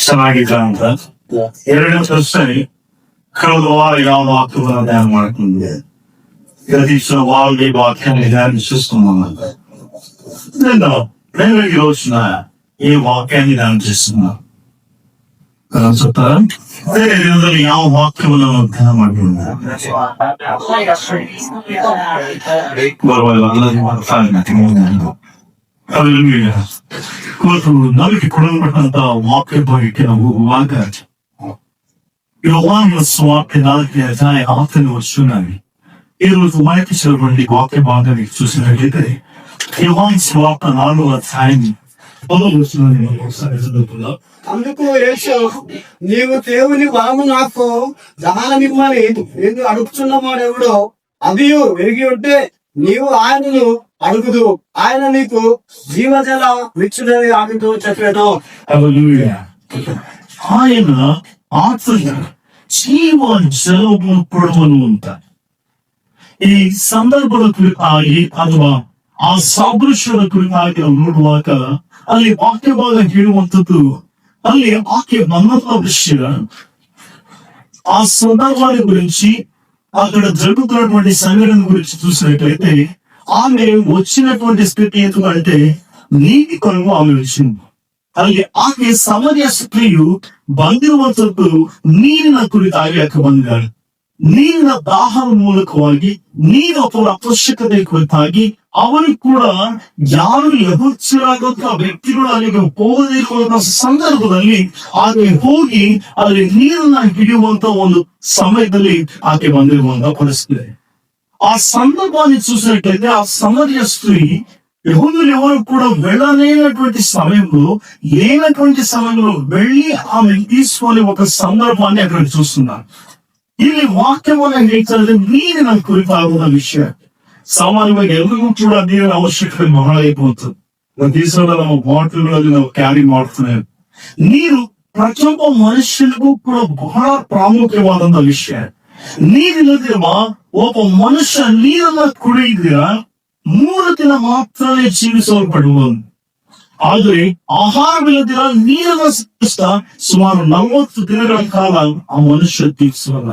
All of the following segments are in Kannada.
ಚೆನ್ನಾಗಿದ್ರ ಅಂತ. ಎರಡನೇ ಪ್ರಶ್ನೆ, ಕಳೆದ ವಾರ ಯಾವ ವಾಕ್ಯವನ್ನು ಧ್ಯಾನ ಮಾಡ್ಕೊಂಡಿದೆ? ప్రతి వారి వాక్యాన్ని ధ్యానిస్తున్నామంట. నేను ఈ రోజున ఈ వాక్యాన్ని ధ్యానం చేస్తున్నాను చెప్తారా? ಯಾವ ವಾಕ್ಯವನ್ನು ಧ್ಯಾನ ಮಾಡ್ಕೊಂಡ ನಮಗೆ ಕೊಡಲ್ಪಟ್ಟಂತ ವಾಕ್ಯ ಬಗ್ಗೆ ನಾವು ಹೋಗುವಾಗ యోహాను సువార్త 4వ అధ్యాయం 6వ వచనాన్ని ఈ రోజు మనకి చదవండి. వాక్య భాగాన్ని చూసినట్లయితే యోహాను సువార్త 4వ అధ్యాయం 10వ వచనాన్ని ఒకసారి చదువుకుందాం. అందుకు యేసు, నీవు దేవుని వరము నాకు దానమిమ్మని నేను అడుగుచున్నవాడెవడో అదియు ఎరిగి ఉంటే నీవు ఆయనను అడుగుదు, ఆయన నీకు జీవజల విచ్చుడని ఆమెతో చెప్పాను. ఆయన ಆತನ ಜೀವ ಜಲವನ್ನು ಕೊಡುವನು ಅಂತ ಈ ಸಂದರ್ಭದ ಕುರಿತಾಗಿ ಅಥವಾ ಆ ಸಾದೃಶ್ಯದ ಕುರಿತಾಗಿ ನಾವು ನೋಡುವಾಗ ಅಲ್ಲಿ ವಾಕ್ಯ ಭಾಗ ಹೇಳುವಂಥದ್ದು, ಅಲ್ಲಿ ఆకే మన్నత విషయ ఆ సందర్భాన్ని గురించి అక్కడ జరుగుతున్నటువంటి సంఘటన గురించి చూసినట్లయితే ఆమె వచ్చినటువంటి స్థితి ఎందుకంటే నీటి కొరకు ఆమె వచ్చింది. ಅಲ್ಲಿ ಆಕೆ ಸಮರ್ಯ ಸ್ತ್ರೀಯು ಬಂದಿರುವಂತದ್ದು ನೀರಿನ ಕುರಿತಾಗಿ ಆಕೆ ಬಂದಿದ್ದಾಳೆ. ನೀರಿನ ದಾಹದ ಮೂಲಕವಾಗಿ ನೀರು ಅಥವಾ ಅವಶ್ಯಕತೆ ಕುರಿತಾಗಿ ಅವರು ಕೂಡ ಯಾರು ಯಹೂದ್ಯರಾದಂತಹ ವ್ಯಕ್ತಿಗಳು ಅಲ್ಲಿಗೆ ಹೋಗದೇ ಇರುವಂತಹ ಸಂದರ್ಭದಲ್ಲಿ ಆಕೆ ಹೋಗಿ ಅಲ್ಲಿ ನೀರನ್ನ ಹಿಡಿಯುವಂತ ಒಂದು ಸಮಯದಲ್ಲಿ ಆಕೆ ಬಂದಿರುವಂತಹ ಪರಿಸ್ಥಿತಿ. ಆ ಸಂದರ್ಭಾన్ని చూసినట్లయితే ఆ సమర్య స్త్రీ యెహూదులు ఎవరు కూడా వెళ్ళలేనటువంటి సమయంలో వెళ్ళి ఆమె తీసుకొని ఒక సందర్భాన్ని అక్కడ చూస్తున్నారు. ಇಲ್ಲಿ ವಾಕ್ಯವನ್ನು ಹೇಳ್ತಾರೆ ನೀರಿನ ಕುರಿತಾಗುವ ವಿಷಯ. ಸಾಮಾನ್ಯವಾಗಿ ಎಲ್ರಿಗೂ ಕೂಡ ನೀರಿನ ಅವಶ್ಯಕತೆ ಬಹಳ ಇರುವಂಥದ್ದು. ದೇಶದ ನಮ್ಮ ಬಾಟಲ್ಗಳಲ್ಲಿ ನಾವು ಕ್ಯಾರಿ ಮಾಡ್ತೇವೆ. ನೀರು ಪ್ರತಿಯೊಬ್ಬ ಮನುಷ್ಯನಿಗೂ ಕೂಡ ಬಹಳ ಪ್ರಾಮುಖ್ಯವಾದಂತಹ ವಿಷಯ. ನೀರಿಲ್ಲದಿರುವ ಒಬ್ಬ ಮನುಷ್ಯ ನೀರನ್ನ ಕುಡಿಯಿದ್ದೀರ 3 ದಿನ ಮಾತ್ರವೇ ಜೀವಿಸಲ್ಪಡುವನು. ಆದರೆ ಆಹಾರವಿಲ್ಲದಿರ ನೀರನ್ನ ಸುಮಾರು 40 ದಿನಗಳ ಕಾಲ ಆ ಮನುಷ್ಯ తీర్చవల్ల.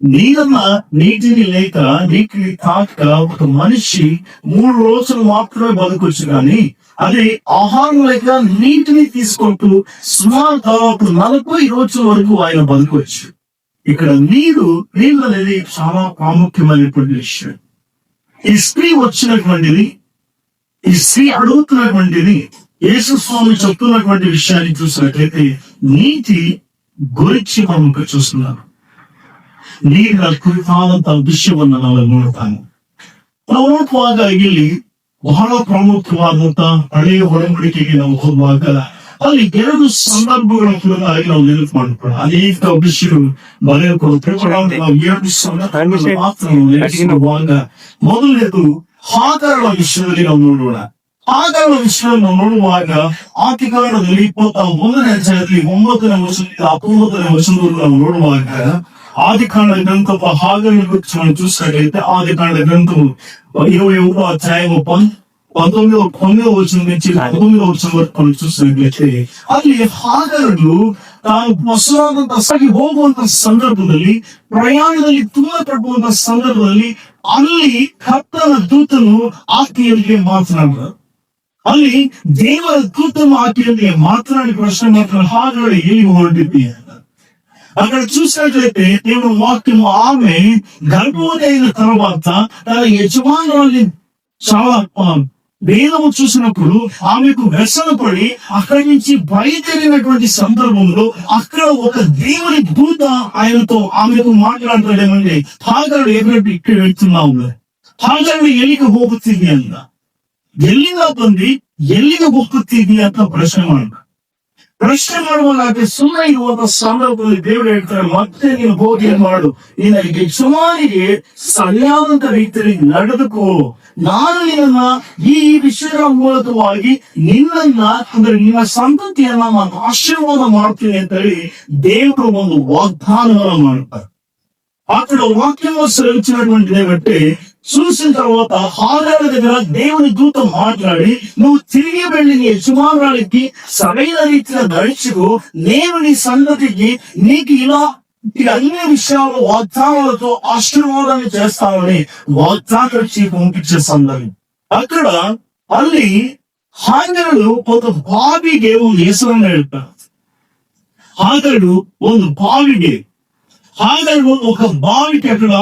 నీరన్న నీటిని లేక నీటిని తాక ఒక మనిషి 3 రోజులు మాత్రమే బతకొచ్చు, కానీ అదే ఆహారం లేక నీటిని తీసుకుంటూ సుమారు దాదాపు 40 రోజుల వరకు ఆయన బతకొచ్చు. ఇక్కడ నీళ్ళు అనేది చాలా ప్రాముఖ్యమైనటువంటి విషయం. ఈ స్త్రీ వచ్చినటువంటిది, ఈ స్త్రీ అడుగుతున్నటువంటిది, యేసు స్వామి చెప్తున్నటువంటి విషయాన్ని చూసినట్లయితే నీటి గురించి మనం చూస్తున్నాను. ನೀರಿನ ಕುರಿತಾದಂತಹ ವಿಷಯವನ್ನ ನಾವು ನೋಡ್ತಾನೆ. ನಾವು ನೋಡುವಾಗ ಇಲ್ಲಿ ಬಹಳ ಪ್ರಾಮುಖ್ಯವಾದಂತಹ ಹಳೆಯ ಒಡಂಬಡಿಕೆಗೆ ನಾವು ಹೋಗುವಾಗ ಅಲ್ಲಿ 2 ಸಂದರ್ಭಗಳ ಕುರಿತಾಗಿ ನಾವು ನೆನಪು ಮಾಡಿಕೊಳ್ಳೋಣ. ಅನೇಕ ವಿಷಯಗಳು ಬರೆಯಲ್ಪಡುತ್ತೆ. ನಾವು 2 ಸಂದರ್ಭಗಳು ಮಾತ್ರ ನೆನಪಿಸುವಾಗ ಮೊದಲನೇದು ಹಾಗರಳ ವಿಷಯದಲ್ಲಿ ನಾವು ನೋಡೋಣ. ಹಾಗರಳ ವಿಷಯವನ್ನು ನಾವು ನೋಡುವಾಗ ಆದಿಕಾಂಡದಲ್ಲಿ 21ನೇ ಅಧ್ಯಾಯದಲ್ಲಿ 9ನೇ ವಚನದಿಂದ 19ನೇ ವಚನದಲ್ಲಿ ನಾವು ನೋಡುವಾಗ ఆదికాండ గ్రంథం హాగరు గురించి మనం చూసినట్లయితే ఆదికాండ గ్రంథం 21వ అధ్యాయం 19వ వచనం నుంచి 19వ వచనం వరకు మనం చూసినట్లయితే ಅಲ್ಲಿ ಹಾಗರು ತಾನು ಹೊಸದಾಗಿ ಹೋಗುವಂತ ಸಂದರ್ಭದಲ್ಲಿ, ಪ್ರಯಾಣದಲ್ಲಿ ತುಂಬಾ ಪಡುವಂತ ಸಂದರ್ಭದಲ್ಲಿ ಅಲ್ಲಿ ಕರ್ತನ ದೂತನು ಆಕೆಯೊಂದಿಗೆ ಮಾತನಾಡಿದರು. ಅಲ್ಲಿ ದೇವರ ದೂತನು ಆಕೆಯೊಂದಿಗೆ ಮಾತನಾಡಿ ಪ್ರಶ್ನೆ ಮಾಡ್ತಾರೆ, ಹಾಗರು ಎಲ್ಲಿ ಹೊರಟಿದ್ದೀಯ? అక్కడ చూసినట్లయితే దేవుడు వాక్యము ఆమె గర్భవతి అయిన తర్వాత తన యజమానురాలి చాలా వేదము చూసినప్పుడు ఆమెకు వ్యసన పడి అక్కడి నుంచి బయలుదేరినటువంటి సందర్భంలో అక్కడ ఒక దేవుని దూత ఆయనతో ఆమెకు మాట్లాడతాడేమండి, ಹಾಗರು ఇక్కడ వెళ్తున్నావు, ಹಾಗರು ಎಲ್ಲಿಗೆ ಹೋಗುತ್ತೀವಿ ಅಂತ. ಎಲ್ಲಿಂದ ಬಂದು ಎಲ್ಲಿಗೆ ಹೋಗುತ್ತೀವಿ ಅಂತ ಪ್ರಶ್ನೆ ಮಾಡುವಾಗ ಸುಮ್ಮನೆ ಇರುವಂತ ಸಂದರ್ಭದಲ್ಲಿ ದೇವರು ಹೇಳ್ತಾರೆ, ಮತ್ತೆ ನೀನು ಹೋಗಿ ಮಾಡು, ನಿನ್ನ ಯಜಮಾನಿಗೆ ಸರಿಯಾದಂತ ರೀತಿಯಲ್ಲಿ ನಡೆದುಕೋ, ನಾನು ನಿನ್ನ ಈ ವಿಷಯಗಳ ಮೂಲಕವಾಗಿ ನಿನ್ನನ್ನ ಅಂದ್ರೆ ನಿನ್ನ ಸಂತತಿಯನ್ನ ನಾನು ಆಶೀರ್ವಾದ ಮಾಡ್ತೀನಿ ಅಂತ ಹೇಳಿ ದೇವರು ಒಂದು ವಾಗ್ದಾನವನ್ನು ಮಾಡ್ತಾರೆ. అక్కడ వాక్యం వచ్చినటువంటి ఏమంటే చూసిన తర్వాత హాగరు దగ్గర దేవుని దూత మాట్లాడి, నువ్వు తిరిగి వెళ్ళి నీ యజమానురాలికి సరైన రీతిలో నడుచుకో, నేను నీ సంతతికి నీకు ఇలా అన్ని విషయాలు వాగ్దానాలతో ఆశీర్వాదాన్ని చేస్తామని వాగ్దానం పంపించే సందర్భం. అక్కడ ಅಲ್ಲಿ ಹಾಗರಳು ಒಂದು ಬಾವಿಗೆ ಒಂದು ಹೆಸರನ್ನು ಹೇಳ್ತಾರೆ. ಹಾಗರಳು ಒಂದು ಬಾವಿಗೆ, ಹಾಗರಳು ఒక బావికి అక్కడ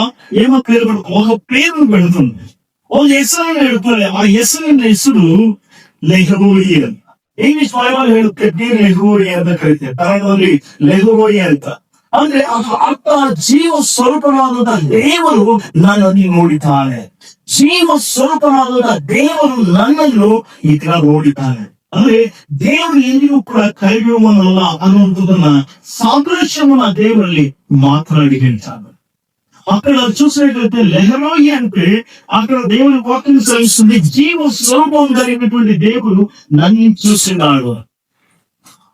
ఏమో పేరు ఒక పేరు పెడుతుంది, ఒక ಹೆಸರನ್ನು ಹೇಳ್ತಾರೆ. ಆ ಹೆಸರು ಲೆಹರೋಯಿ ಅಂತ. ಇಂಗ್ಲಿಷ್ ಬೈಬಲ್ ಹೇಳುತ್ತೆ ಲೆಹರೋಯಿ ಅಂತ ಕರೀತಾರೆ, ಕನ್ನಡದಲ್ಲಿ ಲೆಹರೋಯಿ ಅಂತ. ಅಂದ್ರೆ ಅದು ಅರ್ಥ ಜೀವ ಸ್ವರೂಪನಾದ ದೇವರು ನನ್ನನ್ನು ನೋಡಿದ್ದಾನೆ, ಜೀವ ಸ್ವರೂಪನಾದ ದೇವರು ನನ್ನನ್ನು ಈ ತರ ನೋಡಿದ್ದಾನೆ. ಅಂದ್ರೆ ದೇವರು ಎಂದಿಗೂ ಕೂಡ ಕೈ ಬಿಡುವನಲ್ಲ ಅನ್ನುವಂಥದ್ದನ್ನ ಸಾದೃಶ್ಯವನ್ನ ದೇವರಲ್ಲಿ మాట్లాడి ಹೇಳ್ತಾನೆ. అక్కడ చూసినట్లయితే లెహరోయి అంటే అక్కడ దేవుని వాక్యం శ్రమిస్తుంది, జీవ స్వరూపం కలిగినటువంటి దేవుడు నన్ను చూసినాడు.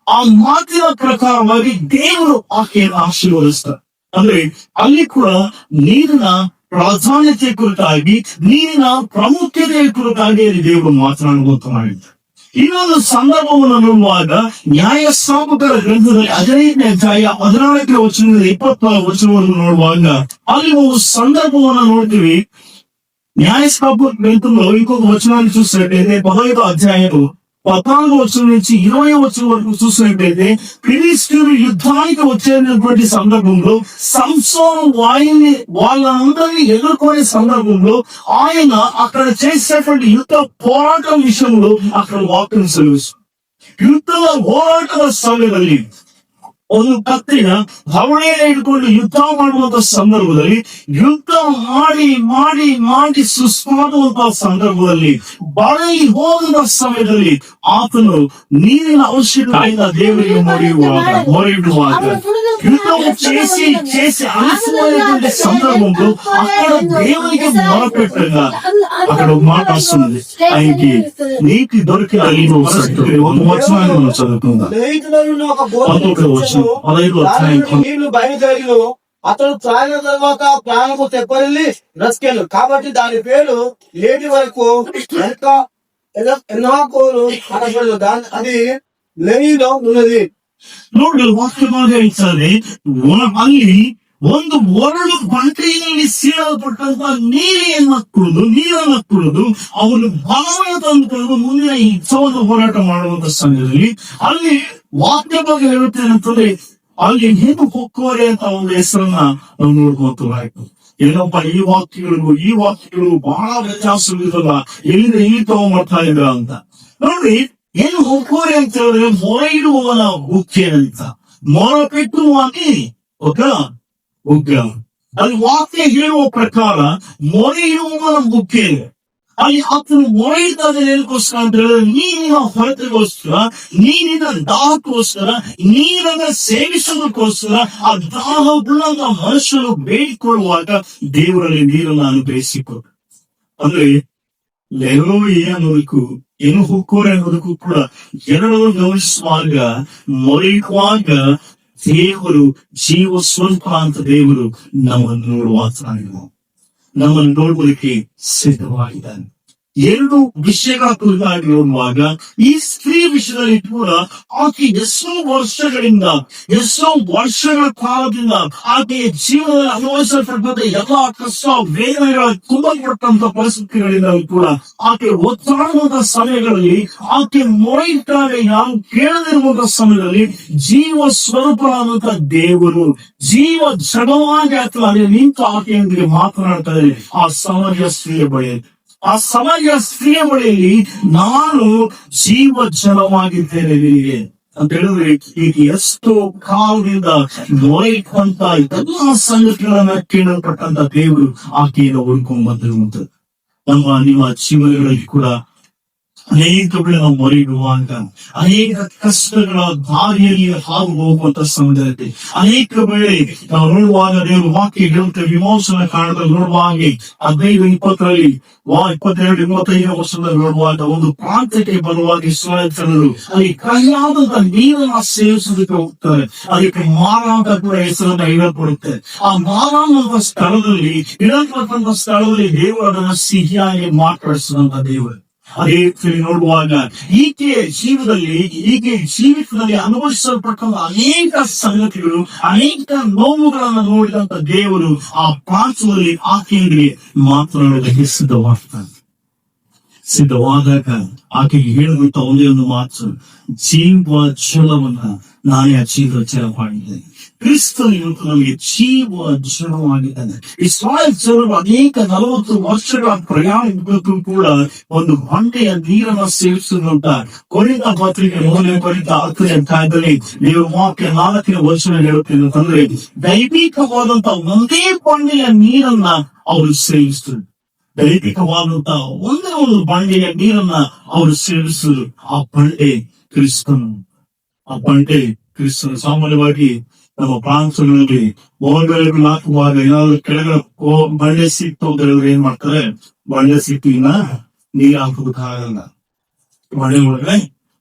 ఆ మాటల ప్రకారವಾಗಿ దేవుడు ಆಕೆಯನ್ನು ಆಶೀರ್ವದಿಸ್ತಾರೆ. ಅಂದ್ರೆ ಅಲ್ಲಿ ಕೂಡ ನೀರಿನ ಪ್ರಾಧಾನ್ಯತೆ ಕುರಿತಾಗಿ, ನೀರಿನ ಪ್ರಾಮುಖ್ಯತೆಯ ಕುರಿತಾಗಿ ದೇವರು ಮಾತನಾಡುವಂತ ಮಾಡಿದ್ದಾರೆ. ಇನ್ನೊಂದು ಸಂದರ್ಭವನ್ನು ನೋಡುವಾಗ ನ್ಯಾಯಸ್ಥಾಪಕರ ಗ್ರಂಥದಲ್ಲಿ 15ನೇ ಅಧ್ಯಾಯ 14ನೇ ವಚನದಿಂದ 24 ವಚನವನ್ನು ನೋಡುವಾಗ ಅಲ್ಲಿ ಒಂದು సందర్భವನ್ನು ನೋಡ್ತೀವಿ. న్యాయస్థాపక గ్రంథంలో ఇంకొక వచనాన్ని చూసినట్టయితే 15వ అధ్యాయం 14వ వచనం నుంచి 20వ వచనం వరకు చూసినట్టయితే ఫిలిష్తీయులు యుద్ధానికి వచ్చేటువంటి సందర్భంలో సంసోను వాళ్ళందరినీ ఎదుర్కొనే సందర్భంలో ఆయన అక్కడ చేసేటువంటి యుద్ధ పోరాటం విషయంలో అక్కడ వాక్యం సెలవిస్తుంది. ಯುದ್ಧದ ಹೋರಾಟದ ಸಮಯದಲ್ಲಿ ಒಂದು ಕತ್ತಿನ ಧವಣೆಯನ್ನು ಇಟ್ಕೊಂಡು ಯುದ್ಧ ಮಾಡುವಂತ ಸಂದರ್ಭದಲ್ಲಿ, ಯುದ್ಧ ಮಾಡಿ ಮಾಡಿ ಮಾಡಿ ಸುಸ್ತಾಡುವಂತಹ ಸಂದರ್ಭದಲ್ಲಿ, ಬಳಿ ಹೋಗುವ ಸಮಯದಲ್ಲಿ ಆತನು ನೀರಿನ ಅವಶ್ಯಕತೆಯಿಂದ ದೇವರಿಗೆ ಮೊರೆಯಿಡುವಾಗ యుద్ధము చేసి చేసి అలసిపోయేటువంటి సందర్భంలో అక్కడ దేవునికి మొరపెట్టగా అక్కడ ఒక మాట వస్తుంది, ఆయనకి నీకు దొరికిన ఒక వచనాన్ని మనం చదువుకుందాం. 15వ అధ్యాయం నీళ్లు బయలుదేరిలో అతడు త్రాగిన తర్వాత ప్రాణము తెప్పరిల్లి బ్రతికెళ్ళు. కాబట్టి దాని పేరు నేటి వరకు ఎన్నాకోలు అనబడదు. అది నెయ్యిలో ఉన్నది. ನೋಡಿ ವಾಕ್ಯವಾಗಿ ಹೇಳ್ತಾರೆ, ಅಲ್ಲಿ ಒಂದು ಒರಳು ಬಂಟೆಯಲ್ಲಿ ಸೀಳಲ್ಪಟ್ಟಂತ ನೀರನ್ನು ಕುಡಿದು ಅವರು ಬಲವನ್ನು ತಂದುಕೊಂಡು ಮುಂದಿನ ಯುದ್ಧವನ್ನು ಹೋರಾಟ ಮಾಡುವಂತ ಸಮಯದಲ್ಲಿ ಅಲ್ಲಿ ವಾಕ್ಯ ಬಗ್ಗೆ ಹೇಳುತ್ತೆ ಅಂತಂದ್ರೆ ಅಲ್ಲಿ ಏನು ಹೊಕ್ಕುವರೆ ಅಂತ ಒಂದು ಹೆಸರನ್ನ ನಾವು ನೋಡ್ಕೊಂತಾಯ್ತು. ಏನಪ್ಪ ಈ ವಾಕ್ಯಗಳು ಬಹಳ ವ್ಯತ್ಯಾಸವಿರಲ್ಲ, ಎಲ್ಲಿಂದ ಇಲ್ಲಿ ತಗೊಂಡ್ಬರ್ತಾ ಇದ್ರ ಅಂತ ನೋಡಿ. ಏನು ಹೊಕ್ಕುವರೆ ಅಂತ ಹೇಳಿದ್ರೆ ಮೊರೆ ಇಡುವವನ ಮುಖ್ಯ ಅಂತ, ಮೊರ ಪೆಟ್ಟುವಾಗಿ ಉಗ್ರ. ಅಲ್ಲಿ ವಾಕ್ಯ ಹೇಳುವ ಪ್ರಕಾರ ಮೊರೆ ಇಡುವವನ ಮುಖ್ಯ. ಅಲ್ಲಿ ಆತನು ಮೊರೆ ಇದ್ದಾದ್ರೆ ಏನಕ್ಕೋಸ್ಕರ ಅಂತ ಹೇಳಿದ್ರೆ ನೀರಿನ ಹೊರತೆಗೋಸ್ಕರ, ನೀರಿನ ದಾಹಕ್ಕೋಸ್ಕರ, ನೀರನ್ನ ಸೇವಿಸೋದಕ್ಕೋಸ್ಕರ ಆ ದಾಹವುಳ್ಳಂತ ಮನುಷ್ಯರು ಬೇಡಿಕೊಳ್ಳುವಾಗ ದೇವರಲ್ಲಿ ನೀರನ್ನು ಅನುಗ್ರಹಿಸಿಕೊಡು. ಅಂದ್ರೆ ಲೆಹರೋಯಿ ಅನ್ನೋದಕ್ಕೂ ಏನು ಹುಕ್ಕೋರೆ ಅನ್ನೋದಕ್ಕೂ ಕೂಡ ಎರಡನ್ನು ಗಮನಿಸುವಾಗ, ಮೊರೆಯುವಾಗ ದೇವರು ಜೀವ ಸ್ವರೂಪ ಅಂತ ದೇವರು ನಮ್ಮನ್ನು ನೋಡುವುದಕ್ಕೆ ಸಿದ್ಧವಾಗಿದ್ದಾನೆ. ಎರಡು ವಿಷಯಗಳ ಕುರಿತಾಗಿ ನೋಡುವಾಗ ಈ ಸ್ತ್ರೀ ವಿಷಯದಲ್ಲಿ ಕೂಡ ಆಕೆ ಎಷ್ಟೋ ವರ್ಷಗಳ ಕಾಲದಿಂದ ಆಕೆಯ ಜೀವನದಲ್ಲಿ ಅನುಭವಿಸಲ್ಪಟ್ಟಂತ ಎಲ್ಲ ಕಷ್ಟ ವೇದನೆಗಳ ತುಂಬಲ್ಪಟ್ಟಂತ ಪರಿಸ್ಥಿತಿಗಳಿಂದ ಕೂಡ ಆಕೆ ಒತ್ತಾಡುವಂತ ಸಮಯಗಳಲ್ಲಿ, ಆಕೆ ಮೊರೆಯಿಟ್ಟಾಗ ನಾವು ಕೇಳದಿರುವಂತ ಸಮಯದಲ್ಲಿ ಜೀವ ಸ್ವರೂಪರಾದಂತ ದೇವರು ಜೀವ ಜಡವಾಗಿ ಅಥವಾ ನಿಂತು ಆಕೆಯೊಂದಿಗೆ ಮಾತನಾಡ್ತಾ ಇದ್ದಾರೆ ಆ ಸಮಾಜ ಸ್ತ್ರೀಯ ಬಳಿ. ಆ ಸಮಾಜ ಸ್ತ್ರೀಯ ಬಳಿಯಲ್ಲಿ ನಾನು ಜೀವ ಜಲವಾಗಿದ್ದೇನೆ ನಿನಗೆ ಅಂತ ಹೇಳಿದ್ರೆ ಈಗ ಎಷ್ಟೋ ಕಾಲದಿಂದ ಮೊರೆ ಇಟ್ಟಂತ ಎಲ್ಲಾ ಸಂಗತಿಗಳನ್ನ ಕೇಳಲ್ಪಟ್ಟಂತ ದೇವರು ಆಕೆಯನ್ನು ಹುಡ್ಕೊಂಡ್ ಬಂದಿರುವಂತದ್ದು. ನಿಮ್ಮ ಜೀವನಗಳಲ್ಲಿ ಕೂಡ ಅನೇಕ ವೇಳೆ ನಾವು ಮೊರೆಯಿಡುವಾಗ, ಅನೇಕ ಕಷ್ಟಗಳ ದಾರಿಯಲ್ಲಿ ಹಾದು ಹೋಗುವಂತ ಸಮಯದಲ್ಲಿ, ಅನೇಕ ವೇಳೆ ನಾವು ನೋಡುವಾಗ ದೇವರು ವಾಕ್ಯ ಹೇಳುತ್ತೆ, ವಿಮೋಚನಾ ಕಾರಣದಲ್ಲಿ ನೋಡುವಾಗ 15-20 22-25 ವರ್ಷದಲ್ಲಿ ನೋಡುವಾಗ ಒಂದು ಪ್ರಾಂತ್ಯಕ್ಕೆ ಬರುವಾಗ ಇಸ್ರಾಯೇಲ್ ಜನರು ಅಲ್ಲಿ ಕಹಿಯಾದಂತ ನೀರನ್ನ ಸೇವಿಸೋದಕ್ಕೆ ಹೋಗ್ತಾರೆ. ಅದಕ್ಕೆ ಮಾರಾಟ ಕೂಡ ಹೆಸರನ್ನ ಇಡಲ್ಪಡುತ್ತೆ. ಆ ಮಾರಾಟ ಸ್ಥಳದಲ್ಲಿ ಇಡಲ್ಪಟ್ಟಂತ ಸ್ಥಳದಲ್ಲಿ ದೇವರು ಅದನ್ನ ಸಿಹಿಯಾಗಿ ಮಾರ್ಪಡಿಸಿದಂತ ದೇವರು. ಅದೇ ರೀತಿಯಲ್ಲಿ ನೋಡುವಾಗ ಈಕೆಯ ಜೀವಿತದಲ್ಲಿ ಅನುಭವಿಸಲ್ಪಟ್ಟಂತ ಅನೇಕ ಸಂಗತಿಗಳು, ಅನೇಕ ನೋವುಗಳನ್ನು ನೋಡಿದಂತ ದೇವರು ಆ ಪ್ರಾಂತದಲ್ಲಿ ಆಕೆಯಲ್ಲಿ ಮಾತನಾಡೋದಕ್ಕೆ ಸಿದ್ಧವಾದಾಗ ಆಕೆಗೆ ಹೇಳಿದಂತ ಒಂದೇ ಒಂದು ಮಾತು, ಜೀವ ಜಲವನ್ನ ನಾನೇ ಆ ಜೀವ ಜಲ ಮಾಡಿದ್ದೇನೆ. ಕ್ರಿಸ್ತನು ಇವತ್ತು ನಮಗೆ ಜೀವ ಜಲವಾಗಿದ್ದಾನೆ. ಇಸ್ರಾಯೇಲ್ ಜನರು ಅನೇಕ 40 ವರ್ಷಗಳ ಪ್ರಯಾಣಕ್ಕೂ ಕೂಡ ಒಂದು ಬಂಡೆಯ ನೀರನ್ನು ಸೇವಿಸುವಂತ ಕೊರಿತ ಪತ್ರಿಕೆ 10 ಅಧ್ಯಾಯದಲ್ಲಿ ದೇವರ ವಾಕ್ಯ 4ನೇ ವಚನ ಹೇಳುತ್ತೇನೆ ಅಂತಂದ್ರೆ, ದೈವಿಕವಾದಂತ ಒಂದೇ ಬಂಡೆಯ ನೀರನ್ನ ಅವರು ಸೇವಿಸಿದ್ರು. ದೈವಿಕವಾದಂತ ಒಂದೇ ಒಂದು ಬಂಡೆಯ ನೀರನ್ನ ಅವರು ಸೇವಿಸಿದ್ರು. ಆ ಬಂಡೆ ಕ್ರಿಸ್ತನು. ಸಾಮಾನ್ಯವಾಗಿ ನಮ್ಮ ಪ್ರಾಂತಗಳಲ್ಲಿ ಬೋರ್ವೆಲ್ಗಳು ಹಾಕುವಾಗ ಏನಾದ್ರು ಕೆಳಗಡೆ ಬಂಡೆ ಸಿಕ್ತು ಅಂತ ಹೇಳಿದ್ರೆ ಏನ್ ಮಾಡ್ತಾರೆ, ಬಂಡೆ ಸಿಕ್ಕಿನ ನೀರ್ ಹಾಕೋದಕ್ಕಾಗಲ್ಲ, ಮಳೆ ಒಳಗಡೆ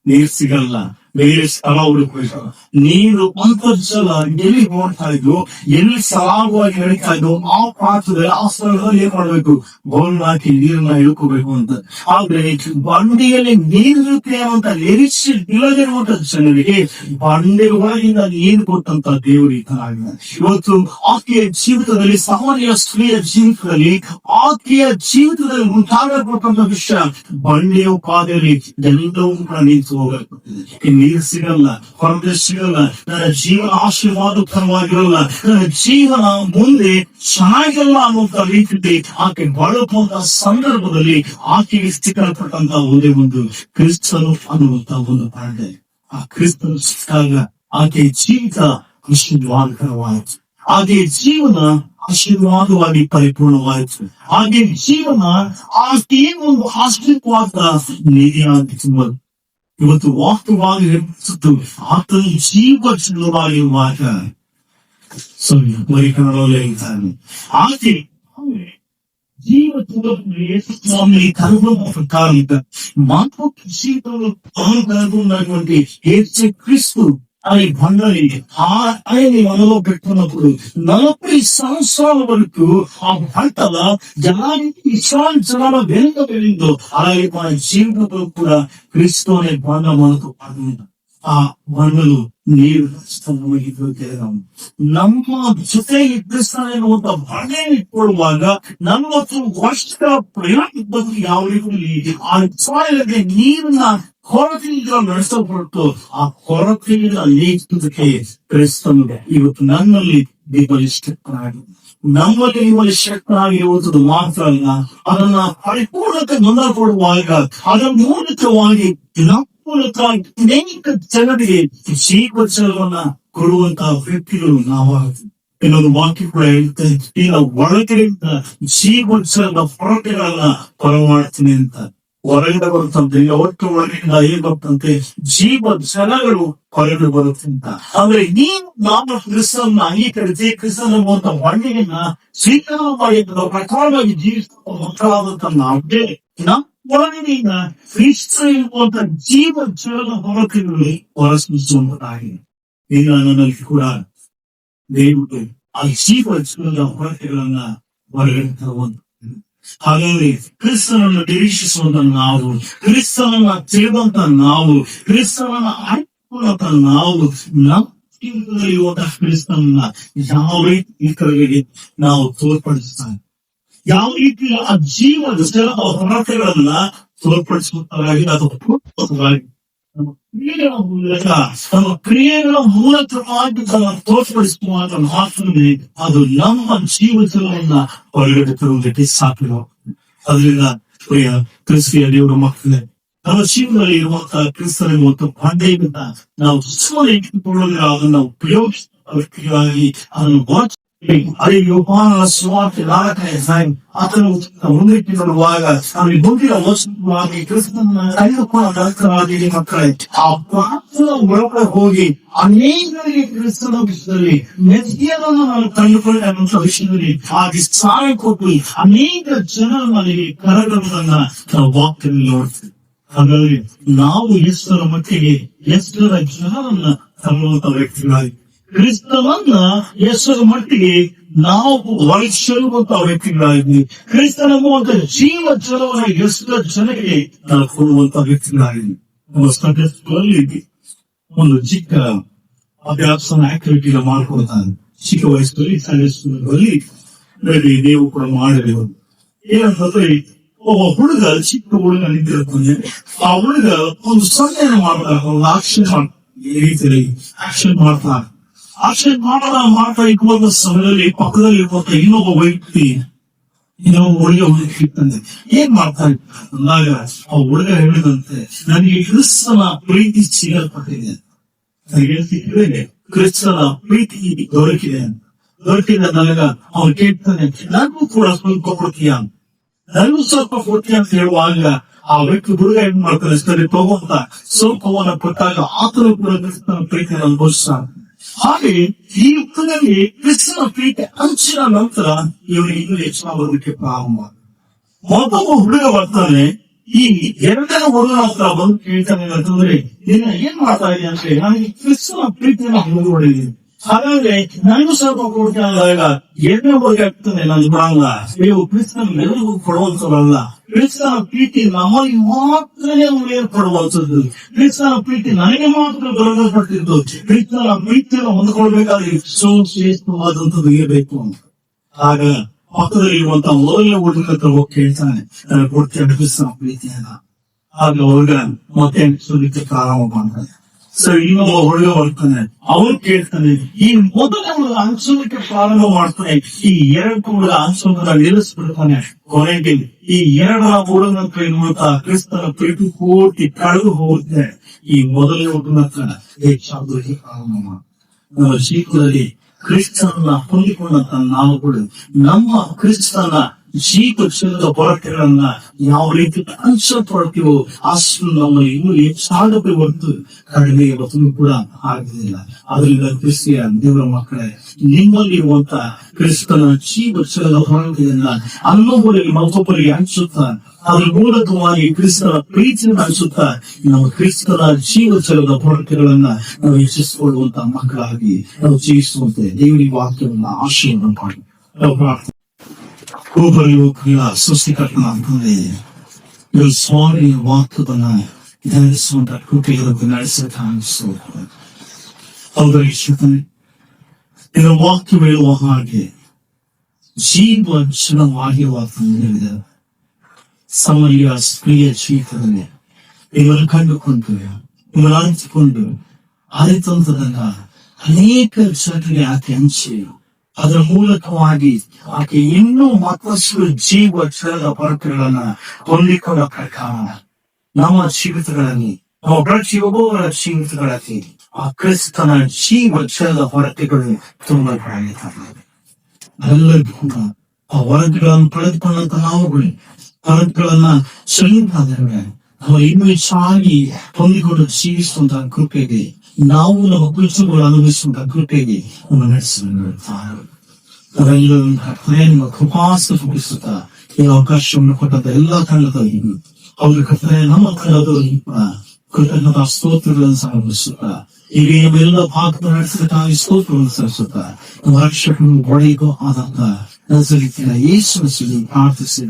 ನೀರ್ ಸಿಗಲ್ಲ, ಬೇರೆ ಸ್ಥಳ ಹುಡುಕಬೇಕು. ನೀರು ಅಂತರ್ಜಲ ಎಲ್ಲಿ ನೋಡ್ತಾ ಇದ್ವು, ಎಲ್ಲಿ ಸರಾಗವಾಗಿ ನಡೀತಾ ಇದ್ವು, ಆ ಪಾತ್ರದಲ್ಲಿ ಆ ಸ್ಥಳದಲ್ಲಿ ಏನ್ ಮಾಡ್ಬೇಕು, ಬೋರ್ಡ್ ಹಾಕಿ ನೀರನ್ನ ಇಳ್ಕೋಬೇಕು ಅಂತ. ಆದ್ರೆ ಬಂಡೆಯಲ್ಲಿ ನೀರಿರುತ್ತೆ ಅಂತ ನಿರೀಕ್ಷೆ ಇಲ್ಲದಿರುವಂತ ಜನರಿಗೆ ಬಂಡೆ ಒಳಗಿಂದ ನೀರು ಕೊಟ್ಟಂತ ದೇವರು ಇತನಾಗಿದ್ದಾನೆ. ಇವತ್ತು ಆಕೆಯ ಜೀವಿತದಲ್ಲಿ, ಸಾಮಾನ್ಯ ಸ್ತ್ರೀಯ ಜೀವಿತದಲ್ಲಿ, ಆಕೆಯ ಜೀವಿತದಲ್ಲಿ ಉಂಟಾಗಲ್ಪಟ್ಟಂತ ವಿಷಯ, ಬಂಡೆಯ ಪಾದೆಯಲ್ಲಿ ಎಲ್ಲವೂ ಕೂಡ ನಿಂತು ಹೋಗಬೇಕು. ನೀರು ಸಿಗಲ್ಲ, ಹೊರಗೆ ಸಿಗಲ್ಲ, ನನ್ನ ಜೀವನ ಆಶೀರ್ವಾದಕರವಾಗಿರಲ್ಲ, ನನ್ನ ಜೀವನ ಮುಂದೆ ಚೆನ್ನಾಗಿಲ್ಲ ಅನ್ನುವಂತ ರೀತಿಯಲ್ಲಿ ಆಕೆ ಬಳಕುವಂತ ಸಂದರ್ಭದಲ್ಲಿ ಆಕೆಗೆ ಸಿಕ್ಕಲ್ಪಟ್ಟಂತ ಒಂದೇ ಒಂದು ಕ್ರಿಸ್ತನು ಅನ್ನುವಂತ ಒಂದು ಪಾಠ. ಆ ಕ್ರಿಸ್ತನು ಸಿಕ್ಕಾಗ ಆಕೆಯ ಜೀವಿತ ಆಶೀರ್ವಾದಕರವಾಯಿತು, ಆಕೆಯ ಜೀವನ ಆಶೀರ್ವಾದವಾಗಿ ಪರಿಪೂರ್ಣವಾಯಿತು, ಹಾಗೆ ಜೀವನ ಆಕೆ ಒಂದು ಆಶೀರ್ವಾದ ನಿಧಿಯಾಗಿತ್ತು. ಇವತ್ತು ವಾಸ್ತವವಾಗಿ ಹೇಳ್ತಿದ್ದು ಆತನ ಜೀವ ಜಲವಾಗಿರುವಾಗ ಕನ್ನಡದಲ್ಲೇ ಇದ್ದಾನೆ. ಆಕೆ ಜೀವ ಸ್ವಾಮಿ ಕರ್ಮ ಪ್ರಕಾರ ಮಾತ್ರ ಜೀವಿತವನ್ನು ಹೆಚ್ಚು ಕ್ರಿಸ್ತು అని బండని ఆయన్ని మనలో పెట్టుకున్నప్పుడు 40 సంవత్సరాల వరకు ఆ పంటల జనానికి ఇస్రాయేల్ జనాల వెనుక వెళ్ళిందో, అలాగే మన జీవితంలో కూడా క్రీస్తు అనే బండ మనకు పడింది. ಆ ಮಣ್ಣಲು ನೀರು ನಮ್ಮ ಜೊತೆ ಕ್ರಿಸ್ತನ ಎನ್ನುವಂತ ಬಂಡೆ ಇಟ್ಕೊಳ್ಳುವಾಗ 40 ವರ್ಷಗಳ ಪ್ರಯಾಣದ ಬಗ್ಗೆ ಯಾವ ರೀತಿ ಆ ಇಸ್ರಾಯೇಲಿಗೆ ನೀರನ್ನ ಕೊರತೆಯಿಂದ ನಡೆಸಲ್ಪಟ್ಟು ಆ ಕೊರತೆಯಿಂದ ನೀಡುವುದಕ್ಕೆ ಕ್ರಿಸ್ತನಿಗೆ ಇವತ್ತು ನನ್ನಲ್ಲಿ ಶಕ್ತನಾಗಿ, ನಮ್ಮಲ್ಲಿ ನಿಮ್ಮಲ್ಲಿ ಶಕ್ತನಾಗಿರುವುದು ಮಾತ್ರ ಅಲ್ಲ, ಅದನ್ನ ಪರಿಪೂರ್ಣತೆ ಹೊಂದಲ್ಪಡುವಾಗ ಅದರ ಮೂಲಕವಾಗಿ ಅನೇಕ ಜನರಿಗೆ ಜೀವಜಲವನ್ನ ಕೊಡುವಂತ ವ್ಯಕ್ತಿಗಳು ನಾವಾಗ್ತೀವಿ. ಇನ್ನೊಂದು ವಾಕ್ಯ ಕೂಡ ಹೇಳ್ತಾ ಈಗ ಒಳಗಡೆಯಿಂದ ಜೀವಜಲದ ಹೊರಗೆಗಳನ್ನ ಹೊರಮಾಡ್ತೀನಿ ಅಂತ. ಹೊರಗಡೆ ಬರುತ್ತಂತೆ, ಒಟ್ಟು ಒಳಗಿಂದ ಏನ್ ಬರ್ತಂತೆ, ಜೀವ ಜಲಗಳು ಹೊರಗಡೆ ಬರುತ್ತಂತ. ಅಂದ್ರೆ ನೀವು ನಾವು ಕ್ರಿಸ್ತನ ಅಂಗೀಕರಿಸಿ ಕ್ರಿಸ್ತನ ಎಂಬುವಂತ ಬಂಡೆಯನ್ನ ಸ್ವೀಕಾರ ಮಾಡಿ ಪ್ರಕಾರವಾಗಿ ಜೀವಿಸುವ ಮಕ್ಕಳಾದಂತ ನಾವೇ ಒಳಗಿನಿಂದ ಕ್ರಿಸ್ತ ಎಂಬುವಂತ ಜೀವ ಜಲದ ಹೊರತೆಗಳು ಹೊರಸೂಸುವಂತಾಗಿದೆ. ಈಗ ನನ್ನಲ್ಲಿ ಕೂಡ ದೇವರು ಆ ಜೀವ ಜಲದ ಹೊರತೆಗಳನ್ನ ಹೊರಗಡೆ ತರುವಂತ. ಹಾಗಾಗಿ ಕ್ರಿಸ್ತನನ್ನು ನಿರೀಕ್ಷಿಸುವಂತ ನಾವು, ಕ್ರಿಸ್ತನನ್ನ ತಿಳಿದಂತ ನಾವು, ಕ್ರಿಸ್ತನನ್ನ ಆಯ್ದುಕೊಂಡಂತ ನಾವು, ನಮ್ಮ ಜೀವಿತದಲ್ಲಿರುವಂತಹ ಕ್ರಿಸ್ತನನ್ನ ಯಾವ ರೀತಿ ಇತರರಿಗೆ ನಾವು ತೋರ್ಪಡಿಸ್ತಾನೆ, ಯಾವ ರೀತಿ ಆ ಜೀವದ ಜಲದ ಹೊರತೆಗಳನ್ನ ತೋರ್ಪಡಿಸುವಂತಾಗಿ ನಮ್ಮ ಕ್ರಿಯೆಗಳ ಮೂಲಕವಾಗಿ ತೋರ್ಪಡಿಸುವಂತ ಮಾತ್ರವೇ ಅದು ನಮ್ಮ ಜೀವ ಜಲವನ್ನ ಹೊರಗಡೆ ತರುವುದಕ್ಕೆ ಸಾಧ್ಯವಾಗುತ್ತದೆ. ಅದರಿಂದ ಪ್ರಿಯ ಕ್ರಿಸ್ತಿಯ ದೇವರ ಮಕ್ಕಳೇ, ನಮ್ಮ ಜೀವನದಲ್ಲಿ ಇರುವಂತಹ ಕ್ರಿಸ್ತನ ಮತ್ತು ಬಂಡೆಯಿಂದ ನಾವು ಸುಮ್ಮನೆ ಇಟ್ಟುಕೊಳ್ಳೋದಿಲ್ಲ, ಅದನ್ನ ಉಪಯೋಗಿಸುವ ವ್ಯಕ್ತಿಯಾಗಿ ಅದನ್ನು ಅದೇ ಯೋಹಾನನ ಸುವಾರ್ತೆ 4ನೇ ಅಧ್ಯಾಯ ಆತನು ಮುಂದಕ್ಕೆ ನೋಡುವಾಗ ಅವನಿಗೆ ಮುಂದಿನ ವಸ್ತುವಾಗಿ ಕ್ರಿಸ್ತನ ಕೈಕೊಳ್ಳಿ ಮಕ್ಕಳೇ, ಆ ಪ್ರಾರ್ಥನ ಒಳಗಡೆ ಹೋಗಿ ಅನೇಕರಿಗೆ ಕ್ರಿಸ್ತನ ವಿಷಯದಲ್ಲಿ ಮೆಸ್ಸಿಯನನ್ನು ನಾನು ಕಂಡುಕೊಂಡೆ ಅನ್ನುವಂಥ ವಿಷಯದಲ್ಲಿ ಹಾಗೆ ಸಹಾಯ ಕೊಟ್ಟು ಅನೇಕ ಜನರ ಮನೆಗೆ ಕರೆದರುವುದನ್ನ ನಾವು ವಾಕ್ಯದಲ್ಲಿ ನೋಡ್ತೀವಿ. ಹಾಗಾಗಿ ನಾವು ಎಷ್ಟರ ಮಟ್ಟಿಗೆ ಎಷ್ಟರ ಜನರನ್ನ ತರುವಂತ ವ್ಯಕ್ತಿಗಳಾಗಿ ಕ್ರಿಸ್ತನನ್ನ ಎಷ್ಟರ ಮಟ್ಟಿಗೆ ನಾವು ಒಳಚೆಲ್ಲುವಂತ ವ್ಯಕ್ತಿಗಳಾಗಿ ಕ್ರಿಸ್ತನೆಂಬುವಂತ ಜೀವ ಜಲವನ್ನು ಎಷ್ಟರ ಜನರಿಗೆ ನಾವು ಕೊಡುವಂತ ವ್ಯಕ್ತಿಗಳಾಗಿ ಒಂದು ಚಿಕ್ಕ ಅಭ್ಯಾಸನ ಆಕ್ಟಿವಿಟಿ ಮಾಡ್ಕೊಡ್ತಾನೆ. ಚಿಕ್ಕ ವಯಸ್ಸಲ್ಲಿ ಸಂಡೇ ಸ್ಕೂಲ್ಗಳಲ್ಲಿ ನೀವು ಕೂಡ ಮಾಡಿರಬಹುದು. ಏನಂತಂದ್ರೆ ಒಬ್ಬ ಹುಡುಗ, ಚಿಕ್ಕ ಹುಡುಗ ನಿಂತಿರ್ತಾನೆ. ಆ ಹುಡುಗ ಒಂದು ಸನ್ನೆ ಮಾಡ್ತಾರೆ, ಒಂದು ಆಕ್ಷನ್ ಈ ರೀತಿಯಲ್ಲಿ ಆಕ್ಷನ್ ಮಾಡ್ತಾರೆ. ಆಕ್ಷನ್ ಮಾಡ್ತಾ ಇರುವಂತ ಸಮಯದಲ್ಲಿ ಪಕ್ಕದಲ್ಲಿ ಇರುವಂತ ಇನ್ನೊಬ್ಬ ವ್ಯಕ್ತಿ ಹುಡುಗ ಹುಡುಕಿರ್ತಾನೆ. ಏನ್ ಮಾಡ್ತಾರೆ ಅಂದಾಗ ಆ ಹುಡುಗ ಹೇಳಿದಂತೆ, ನನಗೆ ಕ್ರಿಸ್ತನ ಪ್ರೀತಿ ಸಿಗಲ್ಪಟ್ಟಿದೆ, ನನಗೆ ಸಿಕ್ಕಿದೆ, ಕ್ರಿಸ್ತನ ಪ್ರೀತಿ ದೊರಕಿದೆ ನನಗ. ಅವ್ನು ಕೇಳ್ತಾನೆ, ನನಗೂ ಕೂಡ ಸ್ವಲ್ಪ ಕೊಡ್ತೀಯ, ನನಗೂ ಸ್ವಲ್ಪ ಕೊಡ್ತೀಯ ಅಂತ ಹೇಳುವಾಗ ಆ ವ್ಯಕ್ತಿ ಹುಡುಗ ಏನ್ ಮಾಡ್ತಾನೆ, ಸರಿ ತಗೋಂತ ಸ್ವಲ್ಪವನ್ನ ಕೊಟ್ಟಾಗ ಆತನು ಕೂಡ ಕ್ರಿಸ್ತನ ಪ್ರೀತಿಯನ್ನು ಅನುಭವಿಸ್ತಾನೆ. ಹಾಗೆ ಈ ಯುಗದಲ್ಲಿ ಕ್ರಿಸ್ತನ ಪ್ರೀತಿ ಹಂಚಿದ ನಂತರ ಇವನಿಗೆ ಇನ್ನೂ ಹೆಚ್ಚಾಗೋದಕ್ಕೆ ಪ್ರಾರಂಭ. ಮತ್ತೊಬ್ಬ ಹುಡುಗ ಬರ್ತಾನೆ. ಈ ಎರಡನೇ ಹುಡುಗ ಹತ್ರ ಬಂದು ಕೇಳ್ತಾನೆ ಅಂತಂದ್ರೆ, ನಿನ್ನ ಏನ್ ಮಾಡ್ತಾ ಇದೆಯಾ ಅಂದ್ರೆ, ನನಗೆ ಕ್ರಿಸ್ತನ ಪ್ರೀತಿಯನ್ನು ಹೊಂದಿಕೊಂಡಿದ್ದೀನಿ, ಹಾಗಾದ್ರೆ ನನಗೂ ಸ್ವಲ್ಪ ಕೊಡ್ತೀನಿ ಅಂದಾಗ ಎರಡನೇ ಹುಡುಗ ಆಗ್ತಾನೆ, ನಾನು ಬಿಡಂಗ, ನೀವು ಕ್ರಿಸ್ತನ ಎಲ್ಲರಿಗೂ ಕೊಡುವಂತವಲ್ಲ, ಕ್ರಿಸ್ತನ ಪ್ರೀತಿ ನಮಗೆ ಮಾತ್ರನೇ ಕೊಡುವಂಥದ್ದು, ಕ್ರಿಸ್ತನ ಪ್ರೀತಿ ನನಗೆ ಮಾತ್ರ ಬರೆಯಲ್ಪಟ್ಟಿದ್ದು, ಕ್ರಿಸ್ತನ ಪ್ರೀತಿಯನ್ನು ಹೊಂದ್ಕೊಳ್ಬೇಕಾದ್ರೆ ಶ್ರೇಷ್ಠವಾದಂಥದ್ದು ಇರಬೇಕು ಅಂತ. ಆಗ ಪಕ್ಕದಲ್ಲಿ ಇರುವಂತ ಮೊದಲನೇ ಹುಡುಗ ಹತ್ರ ಹೋಗಿ ಕೇಳ್ತಾನೆ, ನನಗೆ ಕೊಡ್ತೇನೆ ಕ್ರಿಸ್ತನ ಪ್ರೀತಿಯನ್ನ. ಆಗ ಹುಡುಗ ಮತ್ತೆ ಸುಲಿಕ್ಕೆ ಪ್ರಾರಂಭ ಮಾಡ್ತಾನೆ. ಸರಿ, ಇನ್ನೊಬ್ಬ ಹುಡುಗ ಬರ್ತಾನೆ, ಅವನು ಕೇಳ್ತಾನೆ. ಈ ಮೊದಲನೇ ಹುಡುಗ ಅನ್ಸೋದಕ್ಕೆ ಪ್ರಾರಂಭ ಮಾಡ್ತಾನೆ, ಈ ಎರಡು ಹುಡುಗ ಅನ್ಸೋದನ್ನ ನಿಲ್ಲಿಸ್ಬಿಡ್ತಾನೆ. ಕೊನೆಗೆ ಈ ಎರಡರ ಹುಡುಗನ ಕೈ ನೋಡ್ತಾ ಕ್ರಿಸ್ತನ ಪ್ರೀತಿ ಪೂರ್ತಿ ಕಳೆದು ಹೋಗುತ್ತೆ. ಈ ಮೊದಲನೇ ಹುಡುಗನ ಹತ್ರ ಹೆಚ್ಚಾಗೋದಕ್ಕೆ ಪ್ರಾರಂಭ ಮಾಡ. ನಮ್ಮ ಜೀವನದಲ್ಲಿ ಕ್ರಿಸ್ತನ ಹೊಂದಿಕೊಂಡಂತ ನಾವುಗಳು ನಮ್ಮ ಕ್ರಿಸ್ತನ ಜೀವದ ಹೊರತೆಗಳನ್ನ ಯಾವ ರೀತಿ ಅನ್ಸಲ್ಪಡ್ತೀವೋ ಅಷ್ಟು ನಮ್ಮಲ್ಲಿ ಇನ್ನೂ ಹೆಚ್ಚಾಗದೆ ಹೊರತು ಕಡಿಮೆ ಇವತ್ತು ಕೂಡ ಆಗುದಿಲ್ಲ. ಅದರಿಂದ ಕ್ರಿಸ್ತಿಯ ದೇವರ ಮಕ್ಕಳೇ, ನಿಮ್ಮಲ್ಲಿರುವಂತ ಕ್ರಿಸ್ತನ ಜೀವದ ಹೊರತೆಯನ್ನ ಅನ್ನೊಬ್ಬರಿಗೆ ಮತ್ತೊಬ್ಬರಿಗೆ ಹಂಚುತ್ತಾ, ಅದ್ರ ಮೂಲಕವಾಗಿ ಕ್ರಿಸ್ತನ ಪ್ರೀತಿಯನ್ನು ಹಂಚುತ್ತಾ ನಮ್ಮ ಕ್ರಿಸ್ತನ ಜೀವದ ಹೊರತೆಗಳನ್ನ ನಾವು ಹೆಚ್ಚಿಸಿಕೊಳ್ಳುವಂತ ಮಕ್ಕಳಾಗಿ ನಾವು ಜೀವಿಸುವಂತೆ ದೇವರ ವಾಕ್ಯವನ್ನು ಆಶೀರ್ವಾದ ಮಾಡಿ ನಾವು ಪ್ರಾರ್ಥನೆ. ಸೃಷ್ಟಿಕರ್ತನ ಅಂತಂದ್ರೆ ಸ್ವಾಮಿ ವಾಕ್ಯದನ್ನ ಧ್ಯಾನಿಸುವಂತ ಕೃಪೆಯನ್ನು ನಡೆಸುತ್ತ ಇದರ ವಾಕ್ಯ ಹೇಳುವ ಹಾಗೆ ಜೀವ ಕ್ಷಣವಾಗಿರುವ ತಂದೆ ಸಮಯ ಸ್ತ್ರೀಯ ಜೀವಿತದಲ್ಲಿ ಇವರು ಕಂಡುಕೊಂಡು ಇವರು ಅರಿತುಕೊಂಡು ಅರಿತಂತದನ್ನ ಅನೇಕ ಜನರಿಗೆ ಆಕೆ ಹಂಚಿ ಅದರ ಮೂಲಕವಾಗಿ ಆಕೆ ಇನ್ನೂ ಮತ್ತಷ್ಟು ಜೀವ ಕ್ಷಣದ ಹೊರತೆಗಳನ್ನ ಹೊಂದಿಕೊಂಡ ಪ್ರಕಾರ ನಮ್ಮ ಜೀವಿತಗಳಲ್ಲಿ ನಮ್ಮ ಪ್ರತಿಯೊಬ್ಬರ ಜೀವಿತಗಳಲ್ಲಿ ಆ ಕ್ರಿಸ್ತನ ಜೀವ ಕ್ಷಣದ ಹೊರತೆಗಳು ತುಂಬಲ್ಪಡಲಿದ್ದಾರೆ. ಎಲ್ಲರಿಗೂ ಆ ಹೊರತೆಗಳನ್ನು ಪಡೆದುಕೊಂಡಂತ ನಾವುಗಳು ಹೊರತೆಗಳನ್ನ ಸಲ್ಲಿತಾದರೆ ನಾವು ಇನ್ನೂ ಹೆಚ್ಚಾಗಿ ಹೊಂದಿಕೊಂಡು ಜೀವಿಸುವಂತಹ ಕೃಪೆಗೆ, ನಾವು ನಮ್ಮ ಕುರಿತುಗಳು ಅನುಭವಿಸುವಂತಹ ಕೃಪೆಗೆ ನಮ್ಮ ನಡೆಸುತ್ತಾರೆ. ನಿಮ್ಮ ಕೃಪಾಸ ಮುಗಿಸುತ್ತಾ ಈ ಅವಕಾಶವನ್ನು ಕೊಟ್ಟಂತ ಎಲ್ಲಾ ತಂಡದವರಿಗೂ ಅವ್ರ ಕಥೆ ನಮ್ಮ ತಂಡದವರಿಗೂ ಕೃತಜ್ಞತಾ ಸ್ತೋತ್ರಗಳನ್ನು ಸಮರ್ಪಿಸುತ್ತಾ ಈಗ ಎಲ್ಲ ಭಾಗದ ನಡೆಸಬೇಕಾಗಿ ಸ್ತೋತ್ರವನ್ನು ಸಲ್ಲಿಸುತ್ತಾ ನಮ್ಮ ರಕ್ಷಕನು ಒಡೆಯದು ಆದಂತ ನಜರೇತಿನ ಯೇಸುವಿನ ಪ್ರಾರ್ಥಿಸಿ.